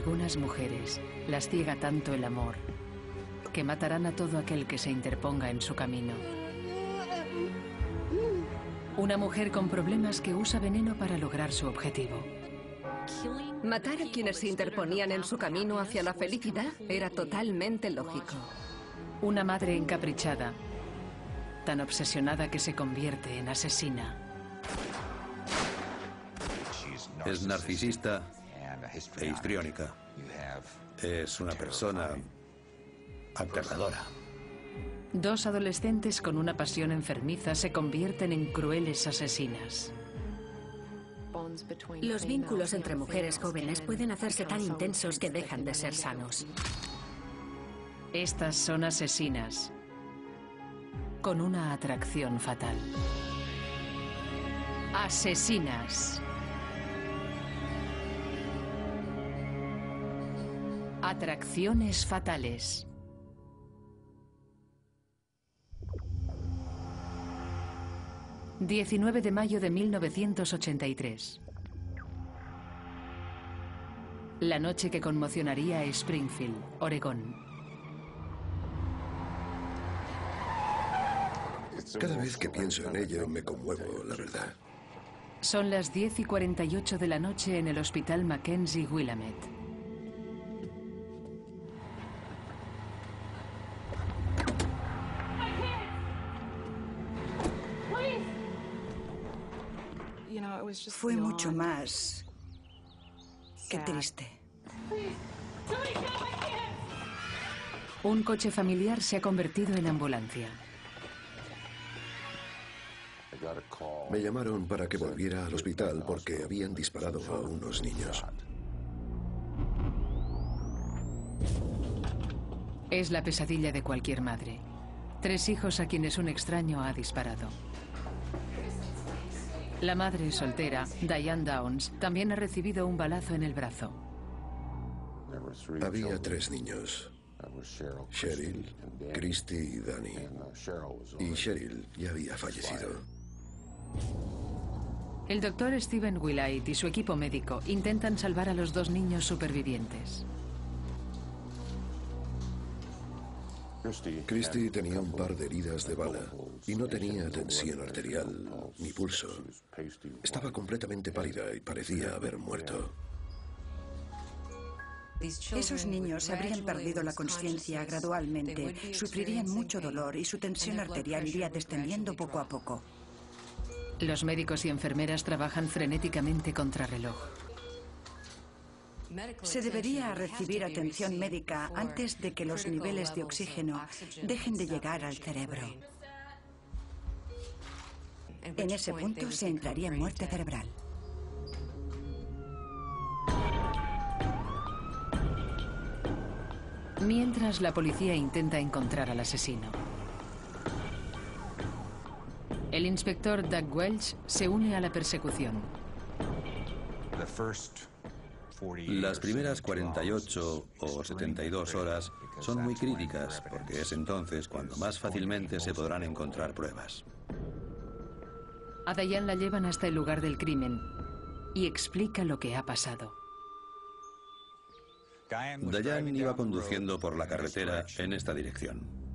algunas mujeres las ciega tanto el amor que matarán a todo aquel que se interponga en su camino. Una mujer con problemas que usa veneno para lograr su objetivo. Matar a quienes se interponían en su camino hacia la felicidad era totalmente lógico. Una madre encaprichada, tan obsesionada que se convierte en asesina. Es narcisista e histriónica. Es una persona aterradora. Dos adolescentes con una pasión enfermiza se convierten en crueles asesinas. Los vínculos entre mujeres jóvenes pueden hacerse tan intensos que dejan de ser sanos. Estas son asesinas con una atracción fatal. Asesinas. Atracciones fatales. ...19 de mayo de 1983... La noche que conmocionaría a Springfield, Oregón. Cada vez que pienso en ello me conmuevo, la verdad. Son las 10:48 de la noche en el hospital Mackenzie Willamette. Fue mucho más que triste. Un coche familiar se ha convertido en ambulancia. Me llamaron para que volviera al hospital porque habían disparado a unos niños. Es la pesadilla de cualquier madre. 3 hijos a quienes un extraño ha disparado. La madre soltera, Diane Downs, también ha recibido un balazo en el brazo. Había 3 niños. Cheryl, Christy y Danny. Y Cheryl ya había fallecido. El doctor Stephen Willite y su equipo médico intentan salvar a los 2 niños supervivientes. Christy tenía un par de heridas de bala y no tenía tensión arterial ni pulso. Estaba completamente pálida y parecía haber muerto. Esos niños habrían perdido la conciencia gradualmente, sufrirían mucho dolor y su tensión arterial iría descendiendo poco a poco. Los médicos y enfermeras trabajan frenéticamente contrarreloj. Se debería recibir atención médica antes de que los niveles de oxígeno dejen de llegar al cerebro. En ese punto se entraría en muerte cerebral. Mientras la policía intenta encontrar al asesino. El inspector Doug Welch se une a la persecución. Las primeras 48 o 72 horas son muy críticas porque es entonces cuando más fácilmente se podrán encontrar pruebas. A Diane la llevan hasta el lugar del crimen y explica lo que ha pasado. Diane iba conduciendo por la carretera en esta dirección.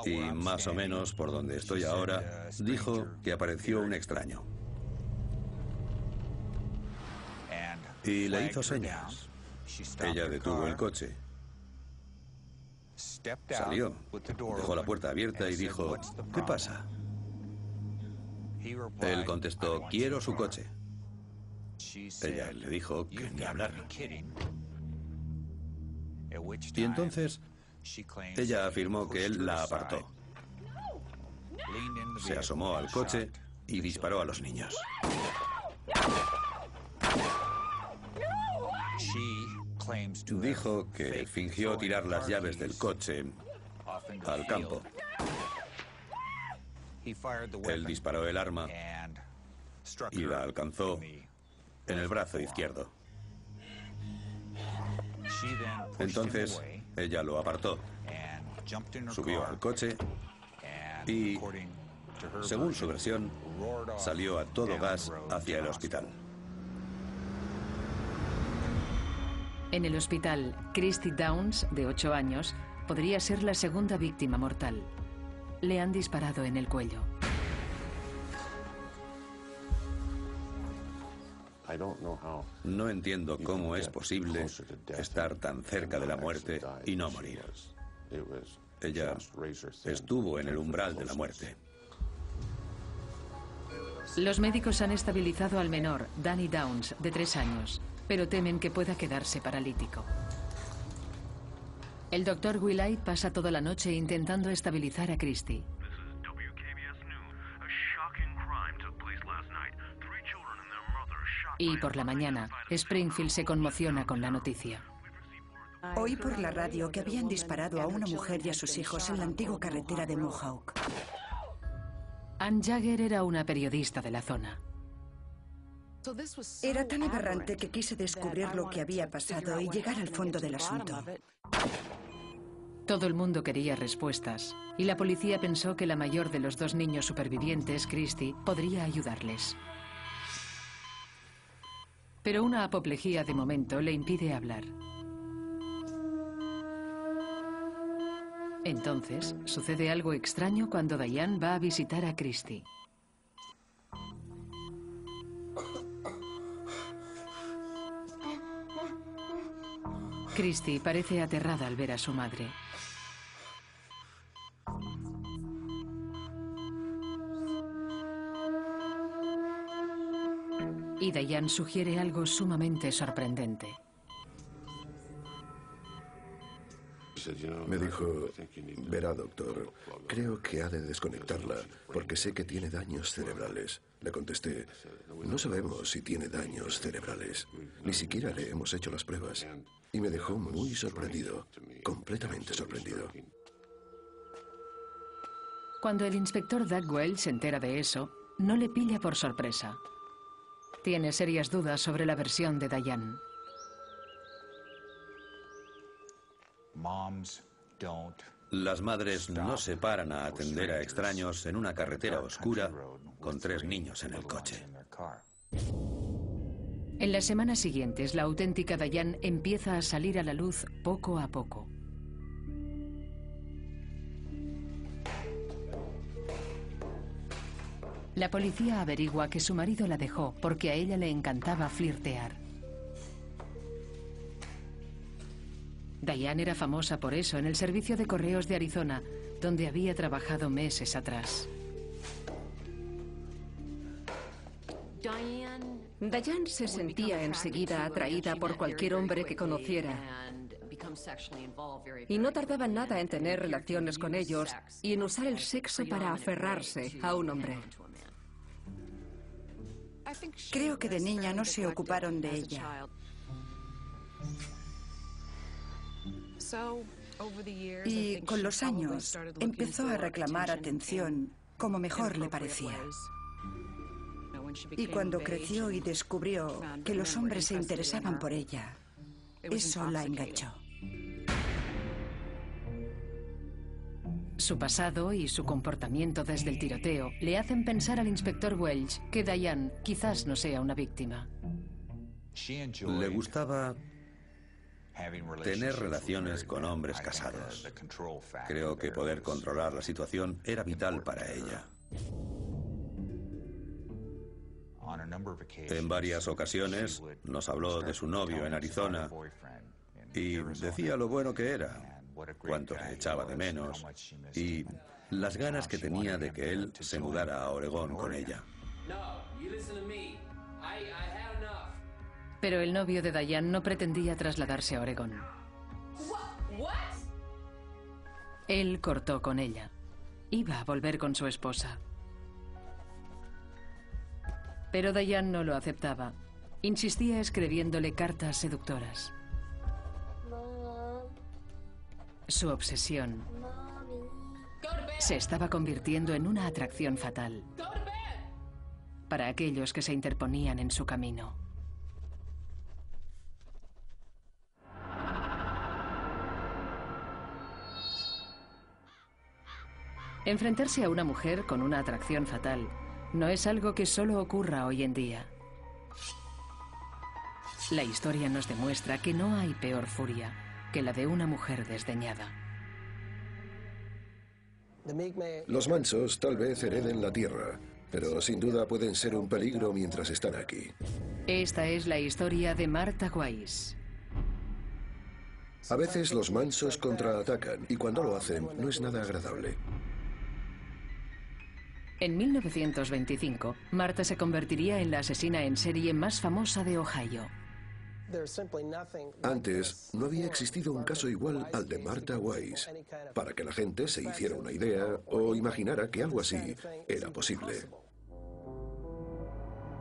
Y más o menos por donde estoy ahora, dijo que apareció un extraño. Y le hizo señas. Ella detuvo el coche. Salió, dejó la puerta abierta y dijo, ¿qué pasa? Él contestó, quiero su coche. Ella le dijo que ni hablar. Y entonces ella afirmó que él la apartó. Se asomó al coche y disparó a los niños. Dijo que fingió tirar las llaves del coche al campo. Él disparó el arma y la alcanzó en el brazo izquierdo. Entonces ella lo apartó, subió al coche y Según su versión, salió a todo gas hacia el hospital. En el hospital, Christy Downs, de 8 años, podría ser la segunda víctima mortal. Le han disparado en el cuello. No entiendo cómo es posible estar tan cerca de la muerte y no morir. Ella estuvo en el umbral de la muerte. Los médicos han estabilizado al menor, Danny Downs, de 3 años, pero temen que pueda quedarse paralítico. El doctor Willey pasa toda la noche intentando estabilizar a Christy. Y por la mañana, Springfield se conmociona con la noticia. Oí por la radio que habían disparado a una mujer y a sus hijos en la antigua carretera de Mohawk. Ann Jagger era una periodista de la zona. Era tan aberrante que quise descubrir lo que había pasado y llegar al fondo del asunto. Todo el mundo quería respuestas, y la policía pensó que la mayor de los 2 niños supervivientes, Christy, podría ayudarles. Pero una apoplejía de momento le impide hablar. Entonces, sucede algo extraño cuando Diane va a visitar a Christy. Christy parece aterrada al ver a su madre. Y Diane sugiere algo sumamente sorprendente. Me dijo, verá doctor, creo que ha de desconectarla porque sé que tiene daños cerebrales. Le contesté, no sabemos si tiene daños cerebrales. Ni siquiera le hemos hecho las pruebas. Y me dejó muy sorprendido, completamente sorprendido. Cuando el inspector Doug Welch se entera de eso, no le pilla por sorpresa. Tiene serias dudas sobre la versión de Diane. Las madres no se paran a atender a extraños en una carretera oscura con 3 niños en el coche. En las semanas siguientes, la auténtica Diane empieza a salir a la luz poco a poco. La policía averigua que su marido la dejó porque a ella le encantaba flirtear. Diane era famosa por eso en el servicio de correos de Arizona, donde había trabajado meses atrás. Diane se sentía enseguida atraída por cualquier hombre que conociera. Y no tardaba nada en tener relaciones con ellos y en usar el sexo para aferrarse a un hombre. Creo que de niña no se ocuparon de ella. Y con los años empezó a reclamar atención como mejor le parecía. Y cuando creció y descubrió que los hombres se interesaban por ella, eso la enganchó. Su pasado y su comportamiento desde el tiroteo le hacen pensar al inspector Welch que Diane quizás no sea una víctima. Le gustaba tener relaciones con hombres casados. Creo que poder controlar la situación era vital para ella. En varias ocasiones nos habló de su novio en Arizona y decía lo bueno que era, cuánto le echaba de menos y las ganas que tenía de que él se mudara a Oregón con ella. Pero el novio de Diane no pretendía trasladarse a Oregón. Él cortó con ella. Iba a volver con su esposa. Pero Diane no lo aceptaba. Insistía escribiéndole cartas seductoras. Su obsesión se estaba convirtiendo en una atracción fatal para aquellos que se interponían en su camino. Enfrentarse a una mujer con una atracción fatal no es algo que solo ocurra hoy en día. La historia nos demuestra que no hay peor furia que la de una mujer desdeñada. Los mansos tal vez hereden la tierra, pero sin duda pueden ser un peligro mientras están aquí. Esta es la historia de Martha Wise. A veces los mansos contraatacan y cuando lo hacen no es nada agradable. En 1925, Martha se convertiría en la asesina en serie más famosa de Ohio. Antes no había existido un caso igual al de Martha Wise, para que la gente se hiciera una idea o imaginara que algo así era posible.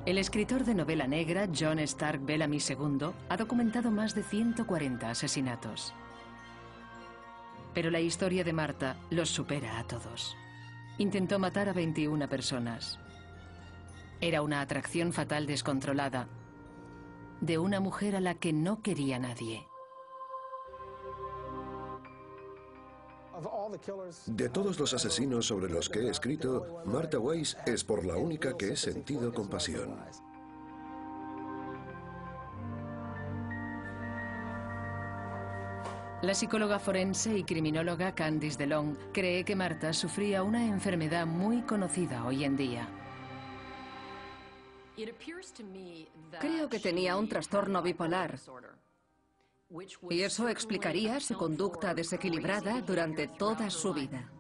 El escritor de novela negra John Stark Bellamy II ha documentado más de 140 asesinatos. Pero la historia de Martha los supera a todos. Intentó matar a 21 personas. Era una atracción fatal descontrolada de una mujer a la que no quería nadie. De todos los asesinos sobre los que he escrito, Martha Wise es por la única que he sentido compasión. La psicóloga forense y criminóloga Candice DeLong cree que Martha sufría una enfermedad muy conocida hoy en día. Creo que tenía un trastorno bipolar. Y eso explicaría su conducta desequilibrada durante toda su vida.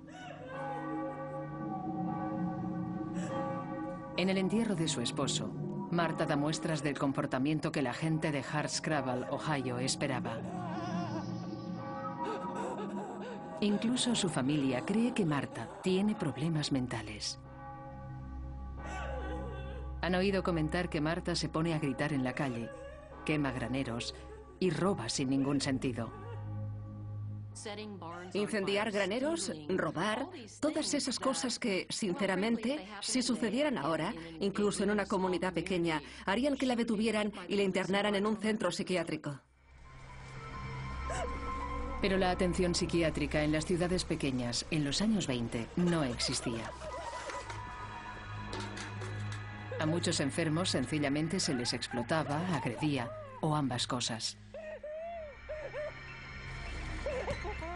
En el entierro de su esposo, Martha da muestras del comportamiento que la gente de Hardscrabble, Ohio, esperaba. Incluso su familia cree que Martha tiene problemas mentales. Han oído comentar que Martha se pone a gritar en la calle, quema graneros y roba sin ningún sentido. Incendiar graneros, robar, todas esas cosas que, sinceramente, si sucedieran ahora, incluso en una comunidad pequeña, harían que la detuvieran y la internaran en un centro psiquiátrico. Pero la atención psiquiátrica en las ciudades pequeñas en los años 20 no existía. A muchos enfermos sencillamente se les explotaba, agredía o ambas cosas.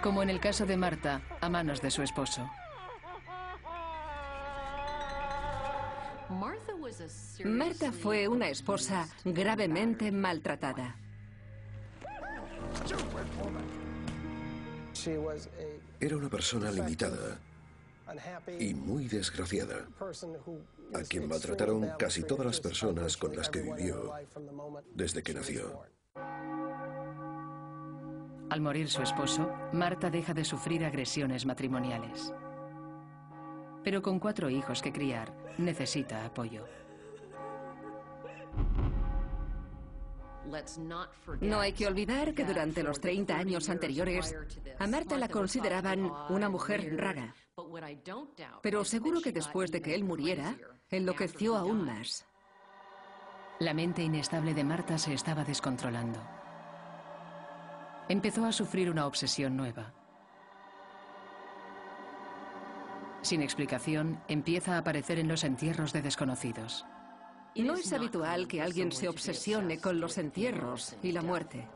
Como en el caso de Martha, a manos de su esposo. Martha fue una esposa gravemente maltratada. Era una persona limitada y muy desgraciada, a quien maltrataron casi todas las personas con las que vivió desde que nació. Al morir su esposo, Martha deja de sufrir agresiones matrimoniales. Pero con 4 hijos que criar, necesita apoyo. No hay que olvidar que durante los 30 años anteriores, a Martha la consideraban una mujer rara. Pero seguro que después de que él muriera, enloqueció aún más. La mente inestable de Martha se estaba descontrolando. Empezó a sufrir una obsesión nueva. Sin explicación, empieza a aparecer en los entierros de desconocidos. No es habitual que alguien se obsesione con los entierros y la muerte.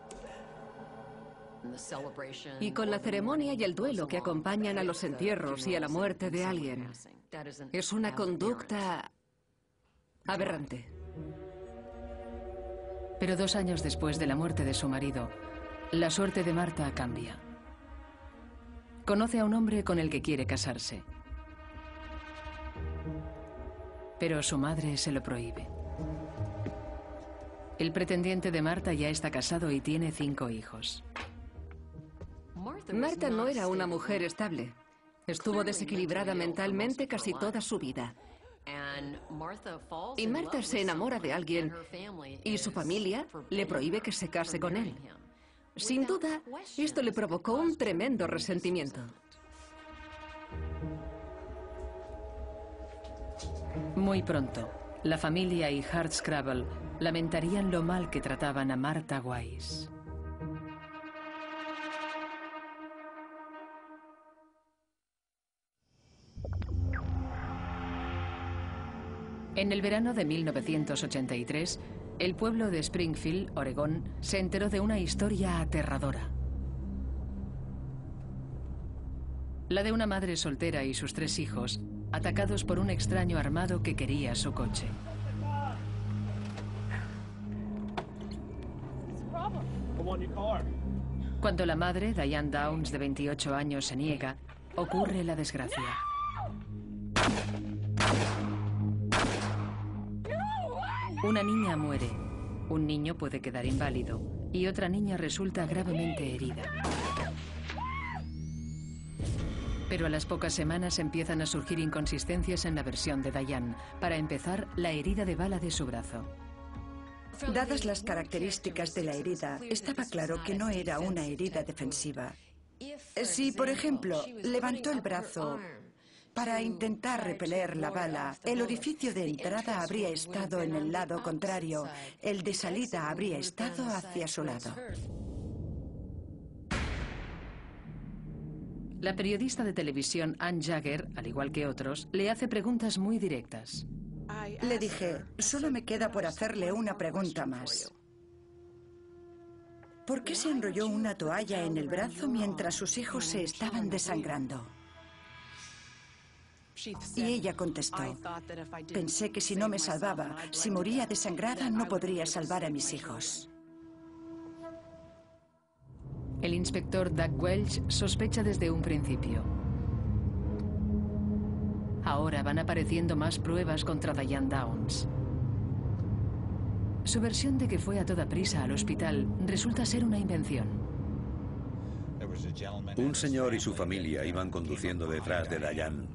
Y con la ceremonia y el duelo que acompañan a los entierros y a la muerte de alguien. Es una conducta aberrante. Pero 2 años después de la muerte de su marido, la suerte de Martha cambia. Conoce a un hombre con el que quiere casarse. Pero su madre se lo prohíbe. El pretendiente de Martha ya está casado y tiene 5 hijos. Martha no era una mujer estable. Estuvo desequilibrada mentalmente casi toda su vida. Y Martha se enamora de alguien y su familia le prohíbe que se case con él. Sin duda, esto le provocó un tremendo resentimiento. Muy pronto, la familia y Hardscrabble lamentarían lo mal que trataban a Martha Wise. En el verano de 1983, el pueblo de Springfield, Oregón, se enteró de una historia aterradora. La de una madre soltera y sus 3 hijos, atacados por un extraño armado que quería su coche. Cuando la madre, Diane Downs, de 28 años, se niega, ocurre la desgracia. Una niña muere, un niño puede quedar inválido y otra niña resulta gravemente herida. Pero a las pocas semanas empiezan a surgir inconsistencias en la versión de Diane. Para empezar, la herida de bala de su brazo. Dadas las características de la herida, estaba claro que no era una herida defensiva. Si, por ejemplo, levantó el brazo para intentar repeler la bala, el orificio de entrada habría estado en el lado contrario, el de salida habría estado hacia su lado. La periodista de televisión Ann Jagger, al igual que otros, le hace preguntas muy directas. Le dije, solo me queda por hacerle una pregunta más. ¿Por qué se enrolló una toalla en el brazo mientras sus hijos se estaban desangrando? Y ella contestó, pensé que si no me salvaba, si moría desangrada, no podría salvar a mis hijos. El inspector Doug Welch sospecha desde un principio. Ahora van apareciendo más pruebas contra Diane Downs. Su versión de que fue a toda prisa al hospital resulta ser una invención. Un señor y su familia iban conduciendo detrás de Diane.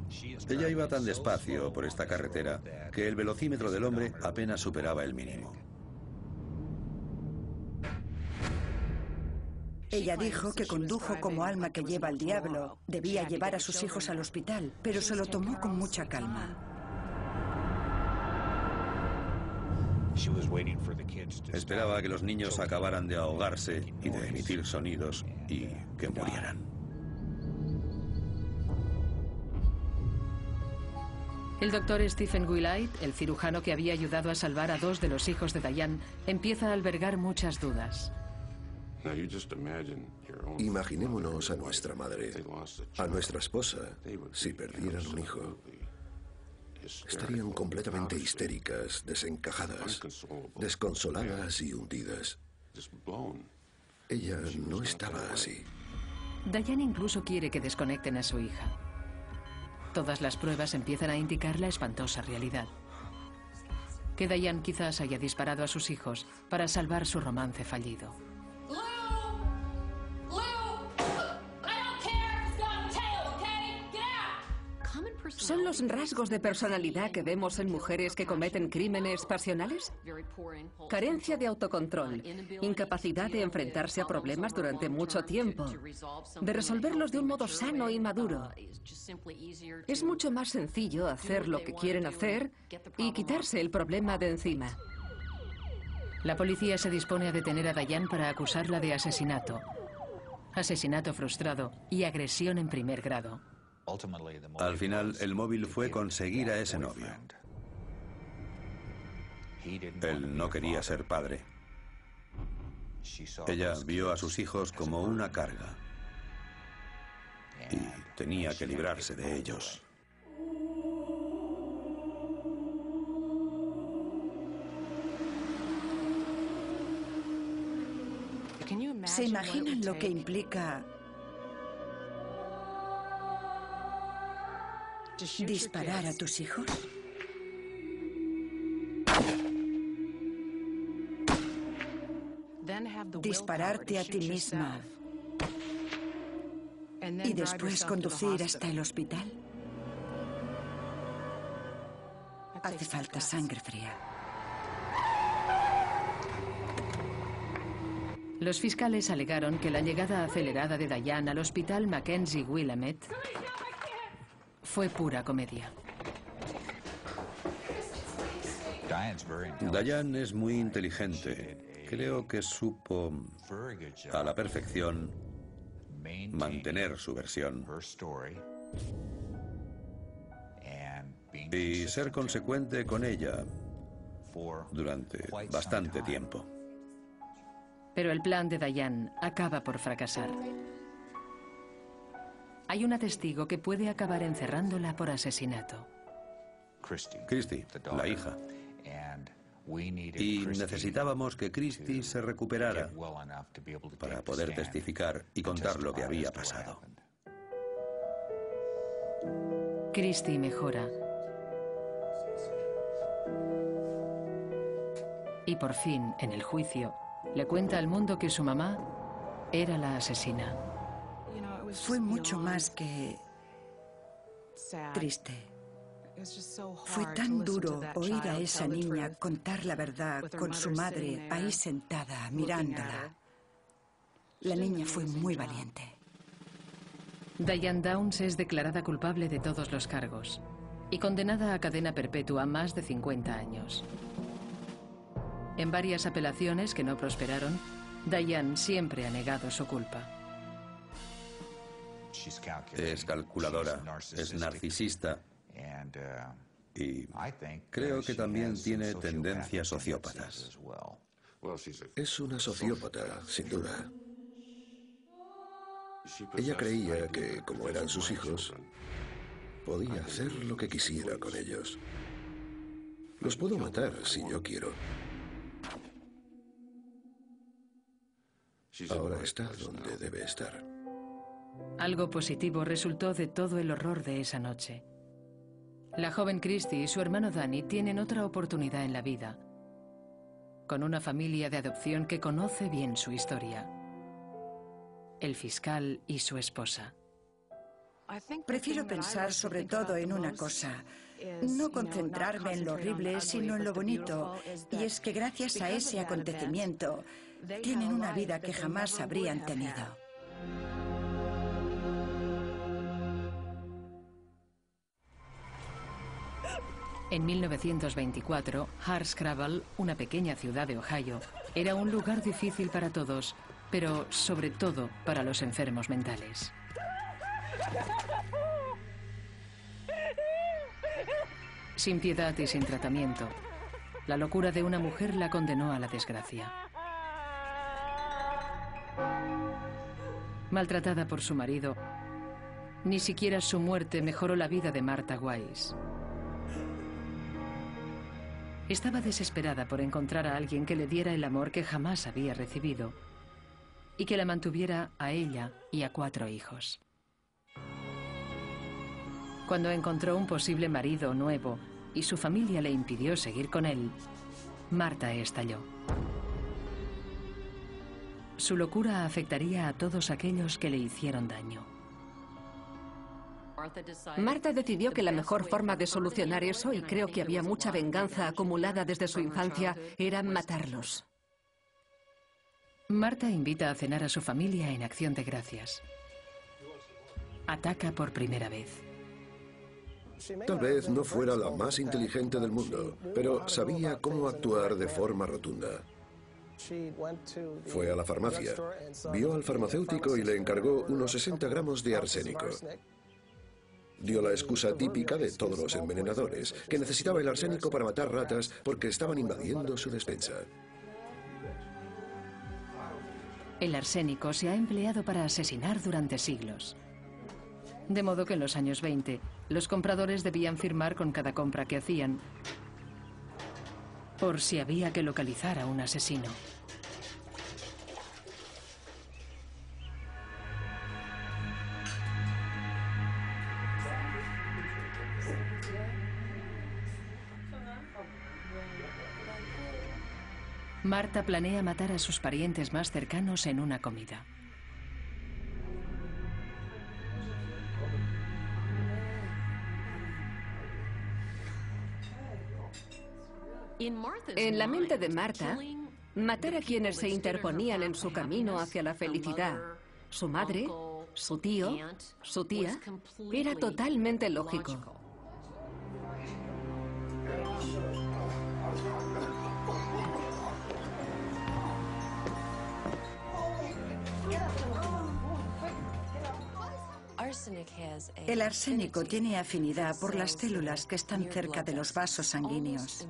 Ella iba tan despacio por esta carretera que el velocímetro del hombre apenas superaba el mínimo. Ella dijo que condujo como alma que lleva al diablo. Debía llevar a sus hijos al hospital, pero se lo tomó con mucha calma. Esperaba a que los niños acabaran de ahogarse y de emitir sonidos y que murieran. El doctor Stephen Willite, el cirujano que había ayudado a salvar a 2 de los hijos de Diane, empieza a albergar muchas dudas. Imaginémonos a nuestra madre, a nuestra esposa, si perdieran un hijo. Estarían completamente histéricas, desencajadas, desconsoladas y hundidas. Ella no estaba así. Diane incluso quiere que desconecten a su hija. Todas las pruebas empiezan a indicar la espantosa realidad. Que Diane quizás haya disparado a sus hijos para salvar su romance fallido. ¿Son los rasgos de personalidad que vemos en mujeres que cometen crímenes pasionales? Carencia de autocontrol, incapacidad de enfrentarse a problemas durante mucho tiempo, de resolverlos de un modo sano y maduro. Es mucho más sencillo hacer lo que quieren hacer y quitarse el problema de encima. La policía se dispone a detener a Diane para acusarla de asesinato. Asesinato frustrado y agresión en primer grado. Al final, el móvil fue conseguir a ese novio. Él no quería ser padre. Ella vio a sus hijos como una carga y tenía que librarse de ellos. ¿Se imaginan lo que implica disparar a tus hijos? Dispararte a ti misma y después conducir hasta el hospital. Hace falta sangre fría. Los fiscales alegaron que la llegada acelerada de Diane al hospital Mackenzie Willamette fue pura comedia. Diane es muy inteligente. Creo que supo a la perfección mantener su versión y ser consecuente con ella durante bastante tiempo. Pero el plan de Diane acaba por fracasar. Hay una testigo que puede acabar encerrándola por asesinato. Christy, la hija. Y necesitábamos que Christy se recuperara para poder testificar y contar lo que había pasado. Christy mejora. Y por fin, en el juicio, le cuenta al mundo que su mamá era la asesina. Fue mucho más que triste. Fue tan duro oír a esa niña contar la verdad con su madre ahí sentada, mirándola. La niña fue muy valiente. Diane Downs es declarada culpable de todos los cargos y condenada a cadena perpetua más de 50 años. En varias apelaciones que no prosperaron, Diane siempre ha negado su culpa. Es calculadora, es narcisista y creo que también tiene tendencias sociópatas. Es una sociópata, sin duda. Ella creía que, como eran sus hijos, podía hacer lo que quisiera con ellos. Los puedo matar si yo quiero. Ahora está donde debe estar. Algo positivo resultó de todo el horror de esa noche. La joven Christy y su hermano Danny tienen otra oportunidad en la vida, con una familia de adopción que conoce bien su historia. El fiscal y su esposa. Prefiero pensar sobre todo en una cosa, no concentrarme en lo horrible, sino en lo bonito. Y es que gracias a ese acontecimiento, tienen una vida que jamás habrían tenido. En 1924, Hardscrabble, una pequeña ciudad de Ohio, era un lugar difícil para todos, pero sobre todo para los enfermos mentales. Sin piedad y sin tratamiento, la locura de una mujer la condenó a la desgracia. Maltratada por su marido, ni siquiera su muerte mejoró la vida de Martha Wise. Estaba desesperada por encontrar a alguien que le diera el amor que jamás había recibido y que la mantuviera a ella y a 4 hijos. Cuando encontró un posible marido nuevo y su familia le impidió seguir con él, Martha estalló. Su locura afectaría a todos aquellos que le hicieron daño. Martha decidió que la mejor forma de solucionar eso, y creo que había mucha venganza acumulada desde su infancia, era matarlos. Martha invita a cenar a su familia en acción de gracias. Ataca por primera vez. Tal vez no fuera la más inteligente del mundo, pero sabía cómo actuar de forma rotunda. Fue a la farmacia, vio al farmacéutico y le encargó unos 60 gramos de arsénico. Dio la excusa típica de todos los envenenadores, que necesitaba el arsénico para matar ratas porque estaban invadiendo su despensa. El arsénico se ha empleado para asesinar durante siglos. De modo que en los años 20, los compradores debían firmar con cada compra que hacían, por si había que localizar a un asesino. Martha planea matar a sus parientes más cercanos en una comida. En la mente de Martha, matar a quienes se interponían en su camino hacia la felicidad, su madre, su tío, su tía, era totalmente lógico. El arsénico tiene afinidad por las células que están cerca de los vasos sanguíneos.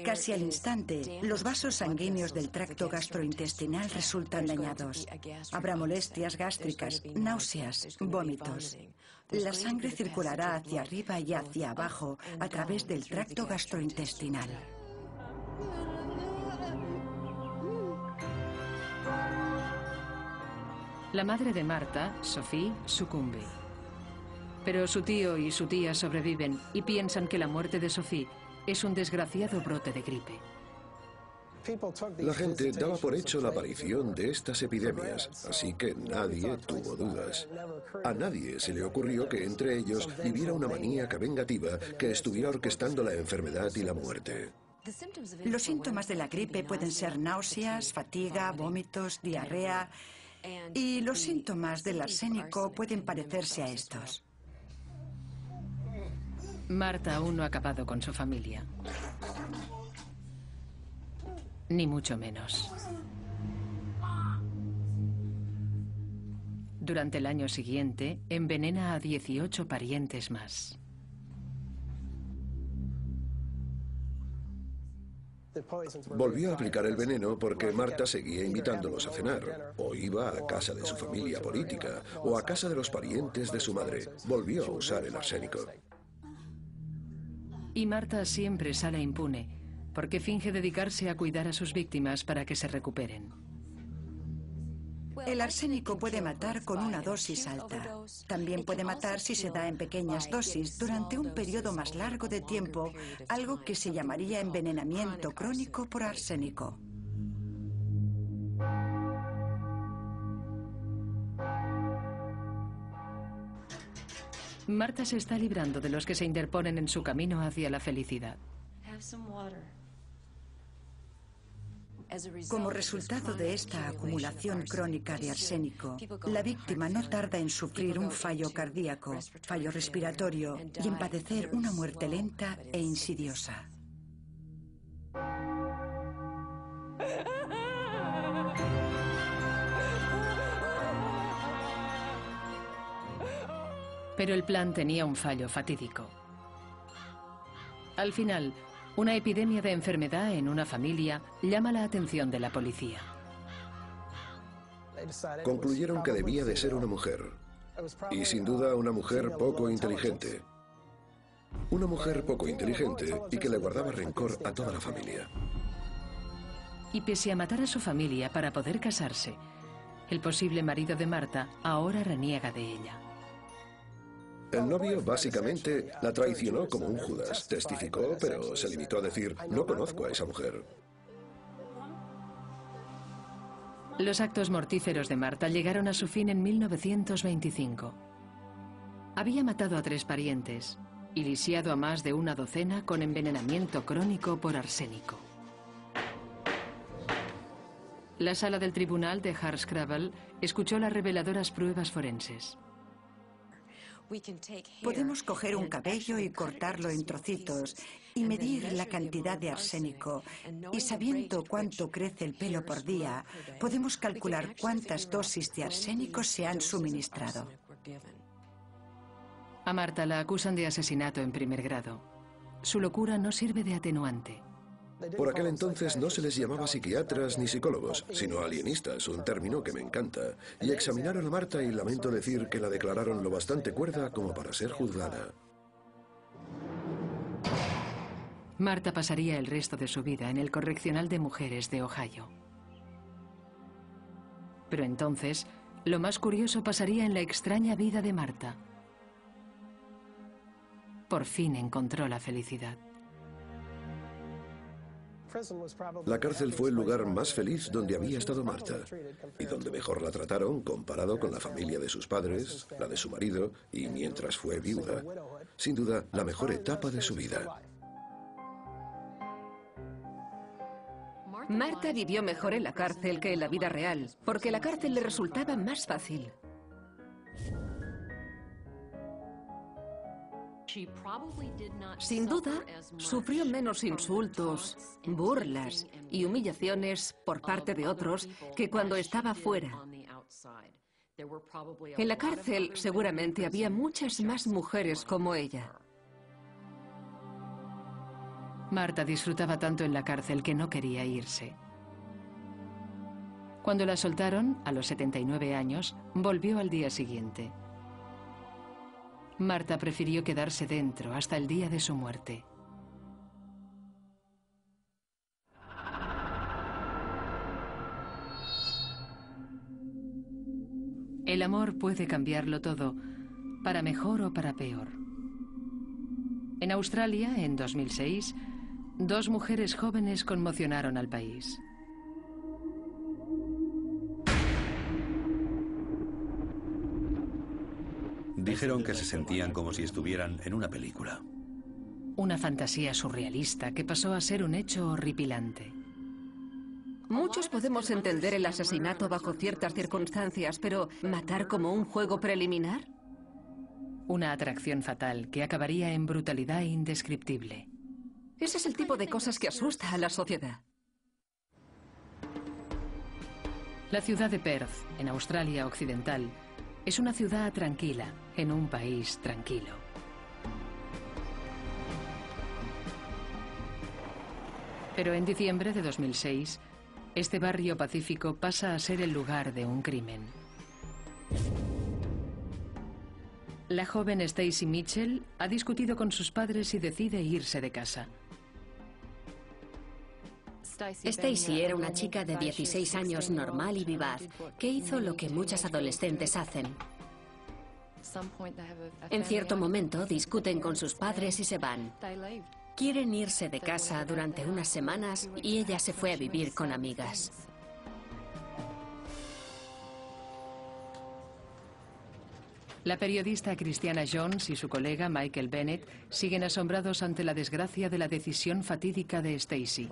Casi al instante, los vasos sanguíneos del tracto gastrointestinal resultan dañados. Habrá molestias gástricas, náuseas, vómitos. La sangre circulará hacia arriba y hacia abajo a través del tracto gastrointestinal. La madre de Marta, Sophie, sucumbe. Pero su tío y su tía sobreviven y piensan que la muerte de Sophie es un desgraciado brote de gripe. La gente daba por hecho la aparición de estas epidemias, así que nadie tuvo dudas. A nadie se le ocurrió que entre ellos viviera una maníaca vengativa que estuviera orquestando la enfermedad y la muerte. Los síntomas de la gripe pueden ser náuseas, fatiga, vómitos, diarrea, y los síntomas del arsénico pueden parecerse a estos. Marta aún no ha acabado con su familia. Ni mucho menos. Durante el año siguiente, envenena a 18 parientes más. Volvió a aplicar el veneno porque Marta seguía invitándolos a cenar, o iba a casa de su familia política, o a casa de los parientes de su madre. Volvió a usar el arsénico. Y Marta siempre sale impune, porque finge dedicarse a cuidar a sus víctimas para que se recuperen. El arsénico puede matar con una dosis alta. También puede matar si se da en pequeñas dosis durante un periodo más largo de tiempo, algo que se llamaría envenenamiento crónico por arsénico. Marta se está librando de los que se interponen en su camino hacia la felicidad. Como resultado de esta acumulación crónica de arsénico, la víctima no tarda en sufrir un fallo cardíaco, fallo respiratorio y en padecer una muerte lenta e insidiosa. Pero el plan tenía un fallo fatídico. Al final, una epidemia de enfermedad en una familia llama la atención de la policía. Concluyeron que debía de ser una mujer. Y sin duda una mujer poco inteligente. Una mujer poco inteligente y que le guardaba rencor a toda la familia. Y pese a matar a su familia para poder casarse, el posible marido de Marta ahora reniega de ella. El novio básicamente la traicionó como un Judas. Testificó, pero se limitó a decir, no conozco a esa mujer. Los actos mortíferos de Marta llegaron a su fin en 1925. Había matado a 3 parientes y lisiado a más de una docena con envenenamiento crónico por arsénico. La sala del tribunal de Hardscrabble escuchó las reveladoras pruebas forenses. Podemos coger un cabello y cortarlo en trocitos y medir la cantidad de arsénico. Y sabiendo cuánto crece el pelo por día, podemos calcular cuántas dosis de arsénico se han suministrado. A Marta la acusan de asesinato en primer grado. Su locura no sirve de atenuante. Por aquel entonces no se les llamaba psiquiatras ni psicólogos, sino alienistas, un término que me encanta. Y examinaron a Marta y lamento decir que la declararon lo bastante cuerda como para ser juzgada. Marta pasaría el resto de su vida en el Correccional de Mujeres de Ohio. Pero entonces, lo más curioso pasaría en la extraña vida de Marta. Por fin encontró la felicidad. La cárcel fue el lugar más feliz donde había estado Marta y donde mejor la trataron comparado con la familia de sus padres, la de su marido y mientras fue viuda. Sin duda, la mejor etapa de su vida. Marta vivió mejor en la cárcel que en la vida real, porque la cárcel le resultaba más fácil. Sin duda, sufrió menos insultos, burlas y humillaciones por parte de otros que cuando estaba fuera. En la cárcel seguramente había muchas más mujeres como ella. Marta disfrutaba tanto en la cárcel que no quería irse. Cuando la soltaron, a los 79 años, volvió al día siguiente. Marta prefirió quedarse dentro hasta el día de su muerte. El amor puede cambiarlo todo, para mejor o para peor. En Australia, en 2006, 2 mujeres jóvenes conmocionaron al país. Dijeron que se sentían como si estuvieran en una película. Una fantasía surrealista que pasó a ser un hecho horripilante. Muchos podemos entender el asesinato bajo ciertas circunstancias, pero ¿matar como un juego preliminar? Una atracción fatal que acabaría en brutalidad indescriptible. Ese es el tipo de cosas que asusta a la sociedad. La ciudad de Perth, en Australia Occidental, es una ciudad tranquila, en un país tranquilo. Pero en diciembre de 2006, este barrio pacífico pasa a ser el lugar de un crimen. La joven Stacey Mitchell ha discutido con sus padres y decide irse de casa. Stacey era una chica de 16 años normal y vivaz, que hizo lo que muchas adolescentes hacen. En cierto momento discuten con sus padres y se van. Quieren irse de casa durante unas semanas y ella se fue a vivir con amigas. La periodista Christiana Jones y su colega Michael Bennett siguen asombrados ante la desgracia de la decisión fatídica de Stacey.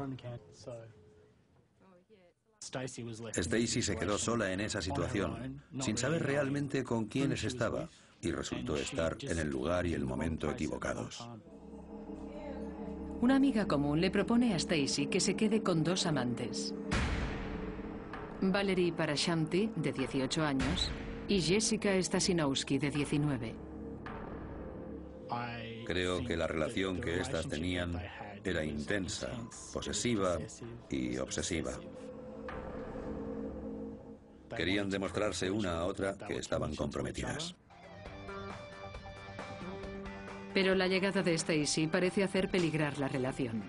Stacey se quedó sola en esa situación, sin saber realmente con quiénes estaba, y resultó estar en el lugar y el momento equivocados. Una amiga común le propone a Stacey que se quede con 2 amantes. Valerie Parashamti, de 18 años, y Jessica Stasinowski, de 19. Creo que la relación que éstas tenían era intensa, posesiva y obsesiva. Querían demostrarse una a otra que estaban comprometidas. Pero la llegada de Stacey parece hacer peligrar la relación.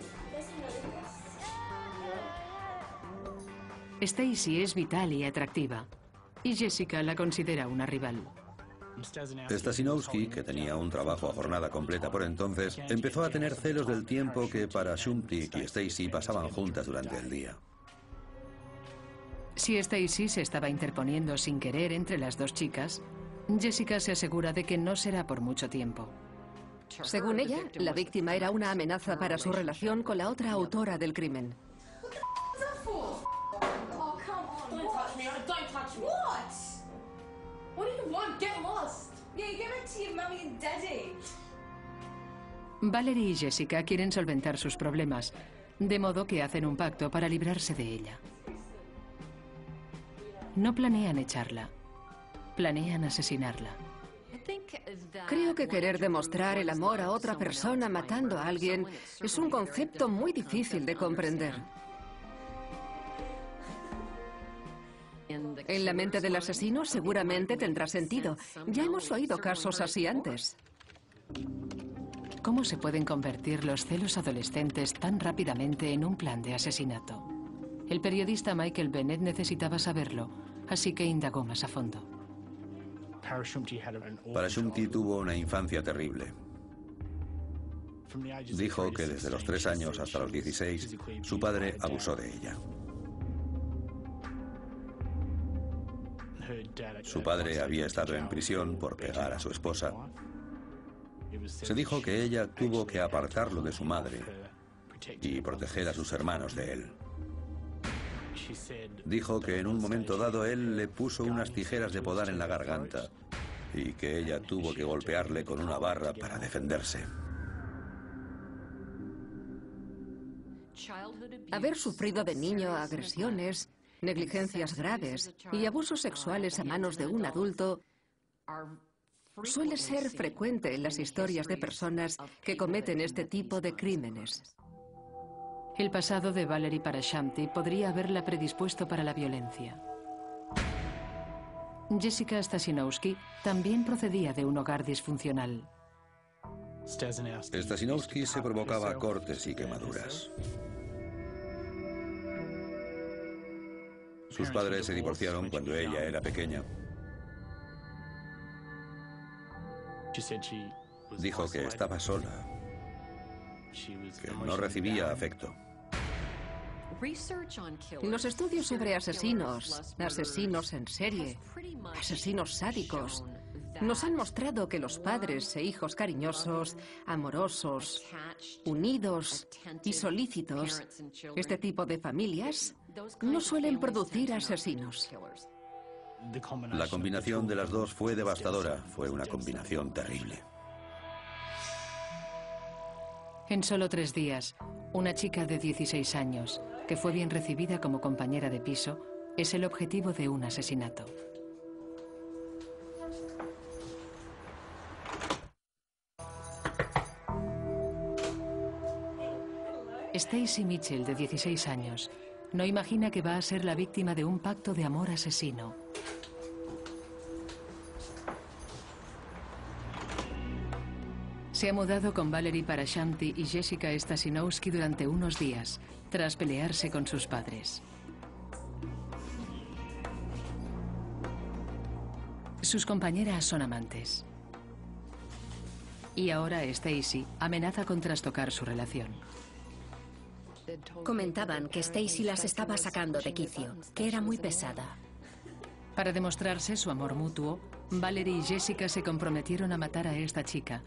Stacey es vital y atractiva, y Jessica la considera una rival. Stasinowski, que tenía un trabajo a jornada completa por entonces, empezó a tener celos del tiempo que Parashamti y Stacey pasaban juntas durante el día. Si Stacey se estaba interponiendo sin querer entre las 2 chicas, Jessica se asegura de que no será por mucho tiempo. Según ella, la víctima era una amenaza para su relación con la otra autora del crimen. Valerie y Jessica quieren solventar sus problemas, de modo que hacen un pacto para librarse de ella. No planean echarla, planean asesinarla. Creo que querer demostrar el amor a otra persona matando a alguien es un concepto muy difícil de comprender. En la mente del asesino seguramente tendrá sentido. Ya hemos oído casos así antes. ¿Cómo se pueden convertir los celos adolescentes tan rápidamente en un plan de asesinato? El periodista Michael Bennett necesitaba saberlo, así que indagó más a fondo. Parashamti tuvo una infancia terrible. Dijo que desde los 3 años hasta los 16, su padre abusó de ella. Su padre había estado en prisión por pegar a su esposa. Se dijo que ella tuvo que apartarlo de su madre y proteger a sus hermanos de él. Dijo que en un momento dado él le puso unas tijeras de podar en la garganta y que ella tuvo que golpearle con una barra para defenderse. Haber sufrido de niño agresiones negligencias graves y abusos sexuales a manos de un adulto suele ser frecuente en las historias de personas que cometen este tipo de crímenes. El pasado de Valerie Parashamti podría haberla predispuesto para la violencia. Jessica Stasinowski también procedía de un hogar disfuncional. Stasinowski se provocaba cortes y quemaduras. Sus padres se divorciaron cuando ella era pequeña. Dijo que estaba sola, que no recibía afecto. Los estudios sobre asesinos en serie, asesinos sádicos, nos han mostrado que los padres e hijos cariñosos, amorosos, unidos y solícitos, este tipo de familias, no suelen producir asesinos. La combinación de las dos fue devastadora, fue una combinación terrible. En solo 3 días, una chica de 16 años, que fue bien recibida como compañera de piso, es el objetivo de un asesinato. Stacy Mitchell, de 16 años, no imagina que va a ser la víctima de un pacto de amor asesino. Se ha mudado con Valerie Parashamti y Jessica Stasinowski durante unos días, tras pelearse con sus padres. Sus compañeras son amantes. Y ahora Stacy amenaza con trastocar su relación. Comentaban que Stacy las estaba sacando de quicio, que era muy pesada. Para demostrarse su amor mutuo, Valerie y Jessica se comprometieron a matar a esta chica,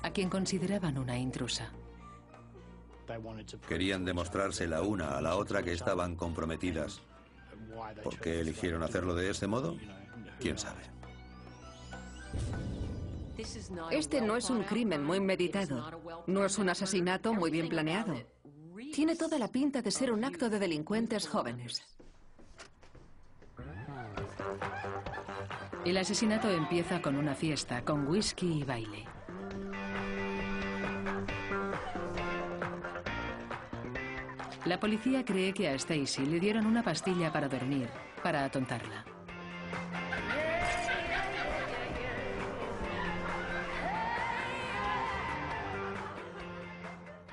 a quien consideraban una intrusa. Querían demostrarse la una a la otra que estaban comprometidas. ¿Por qué eligieron hacerlo de este modo? ¿Quién sabe? Este no es un crimen muy meditado, no es un asesinato muy bien planeado. Tiene toda la pinta de ser un acto de delincuentes jóvenes. El asesinato empieza con una fiesta, con whisky y baile. La policía cree que a Stacy le dieron una pastilla para dormir, para atontarla.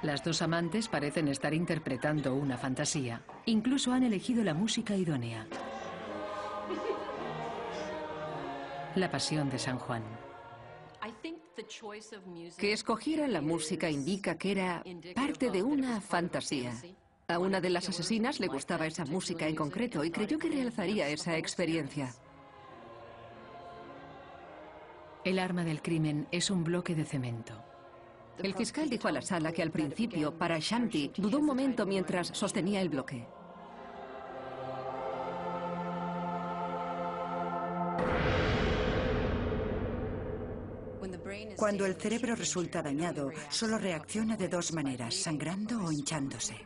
Las dos amantes parecen estar interpretando una fantasía. Incluso han elegido la música idónea. La Pasión de San Juan. Que escogieran la música indica que era parte de una fantasía. A una de las asesinas le gustaba esa música en concreto y creyó que realzaría esa experiencia. El arma del crimen es un bloque de cemento. El fiscal dijo a la sala que al principio Parashamti dudó un momento mientras sostenía el bloque. Cuando el cerebro resulta dañado, solo reacciona de 2 maneras, sangrando o hinchándose.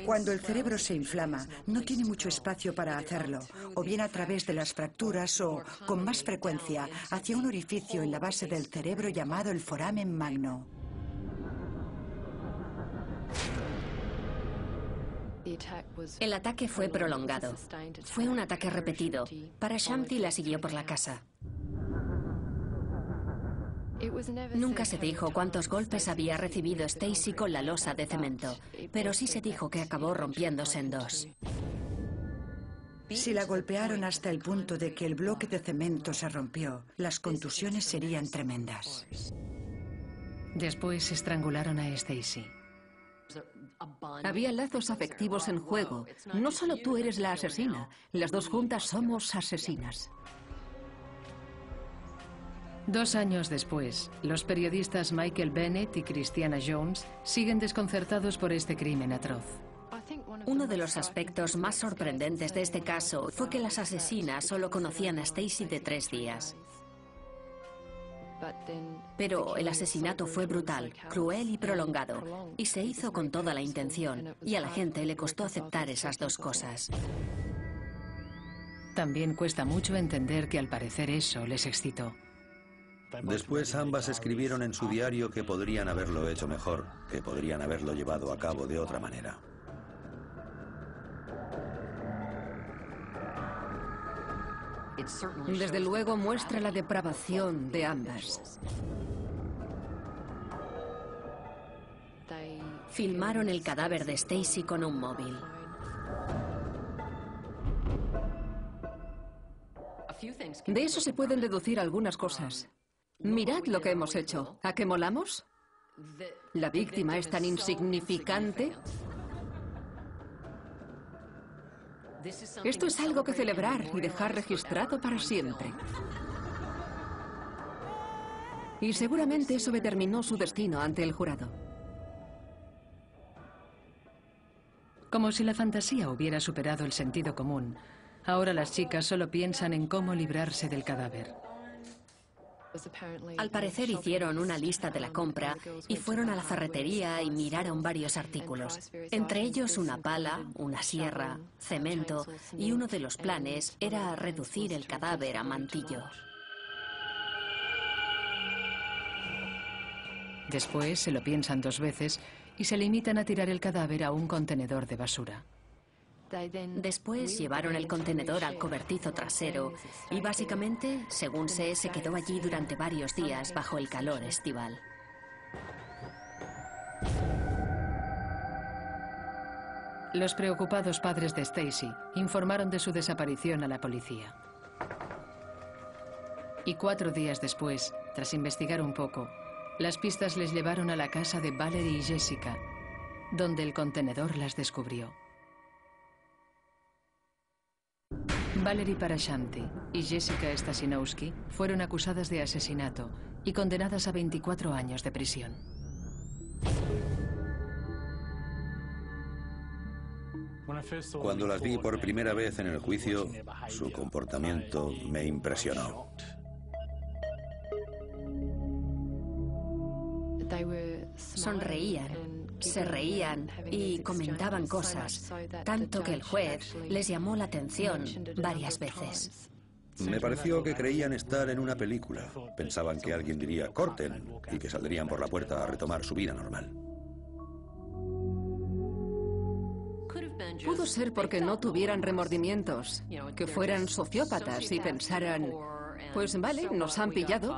Cuando el cerebro se inflama, no tiene mucho espacio para hacerlo, o bien a través de las fracturas o, con más frecuencia, hacia un orificio en la base del cerebro llamado el foramen magno. El ataque fue prolongado. Fue un ataque repetido. Parashamti la siguió por la casa. Nunca se dijo cuántos golpes había recibido Stacy con la losa de cemento, pero sí se dijo que acabó rompiéndose en 2. Si la golpearon hasta el punto de que el bloque de cemento se rompió, las contusiones serían tremendas. Después estrangularon a Stacy. Había lazos afectivos en juego. No solo tú eres la asesina, las dos juntas somos asesinas. 2 años después, los periodistas Michael Bennett y Christiana Jones siguen desconcertados por este crimen atroz. Uno de los aspectos más sorprendentes de este caso fue que las asesinas solo conocían a Stacy de 3 días. Pero el asesinato fue brutal, cruel y prolongado, y se hizo con toda la intención, y a la gente le costó aceptar esas dos cosas. También cuesta mucho entender que al parecer eso les excitó. Después ambas escribieron en su diario que podrían haberlo hecho mejor, que podrían haberlo llevado a cabo de otra manera. Desde luego muestra la depravación de ambas. Filmaron el cadáver de Stacy con un móvil. De eso se pueden deducir algunas cosas. Mirad lo que hemos hecho. ¿A qué molamos? ¿La víctima es tan insignificante? Esto es algo que celebrar y dejar registrado para siempre. Y seguramente eso determinó su destino ante el jurado. Como si la fantasía hubiera superado el sentido común, ahora las chicas solo piensan en cómo librarse del cadáver. Al parecer hicieron una lista de la compra y fueron a la ferretería y miraron varios artículos. Entre ellos una pala, una sierra, cemento y uno de los planes era reducir el cadáver a mantillo. Después se lo piensan dos veces y se limitan a tirar el cadáver a un contenedor de basura. Después llevaron el contenedor al cobertizo trasero y básicamente, según se quedó allí durante varios días bajo el calor estival. Los preocupados padres de Stacy informaron de su desaparición a la policía. Y 4 días después, tras investigar un poco, las pistas les llevaron a la casa de Valerie y Jessica, donde el contenedor las descubrió. Valerie Parashanti y Jessica Stasinowski fueron acusadas de asesinato y condenadas a 24 años de prisión. Cuando las vi por primera vez en el juicio, su comportamiento me impresionó. Sonreían, se reían y comentaban cosas, tanto que el juez les llamó la atención varias veces. Me pareció que creían estar en una película. Pensaban que alguien diría "corten" y que saldrían por la puerta a retomar su vida normal. Pudo ser porque no tuvieran remordimientos, que fueran sociópatas y pensaran, pues vale, nos han pillado.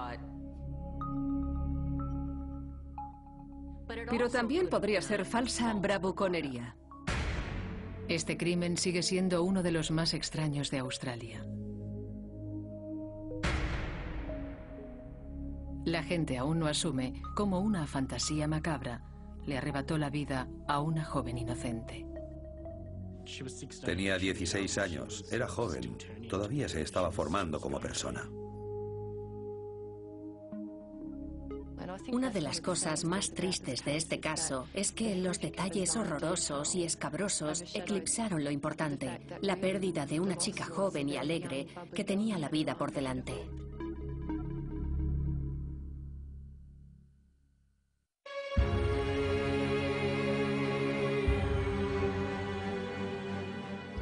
Pero también podría ser falsa bravuconería. Este crimen sigue siendo uno de los más extraños de Australia. La gente aún no asume cómo una fantasía macabra le arrebató la vida a una joven inocente. Tenía 16 años, era joven, todavía se estaba formando como persona. Una de las cosas más tristes de este caso es que los detalles horrorosos y escabrosos eclipsaron lo importante, la pérdida de una chica joven y alegre que tenía la vida por delante.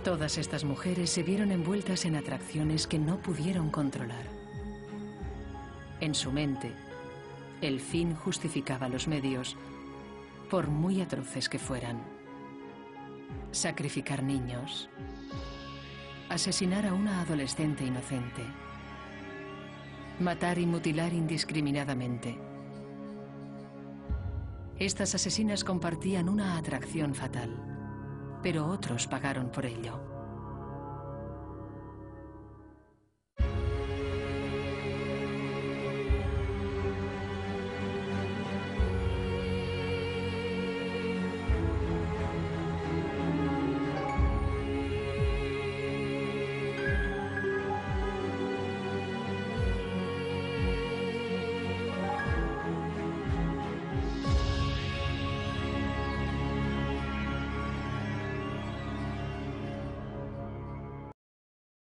Todas estas mujeres se vieron envueltas en atracciones que no pudieron controlar. En su mente, el fin justificaba los medios, por muy atroces que fueran. Sacrificar niños, asesinar a una adolescente inocente, matar y mutilar indiscriminadamente. Estas asesinas compartían una atracción fatal, pero otros pagaron por ello.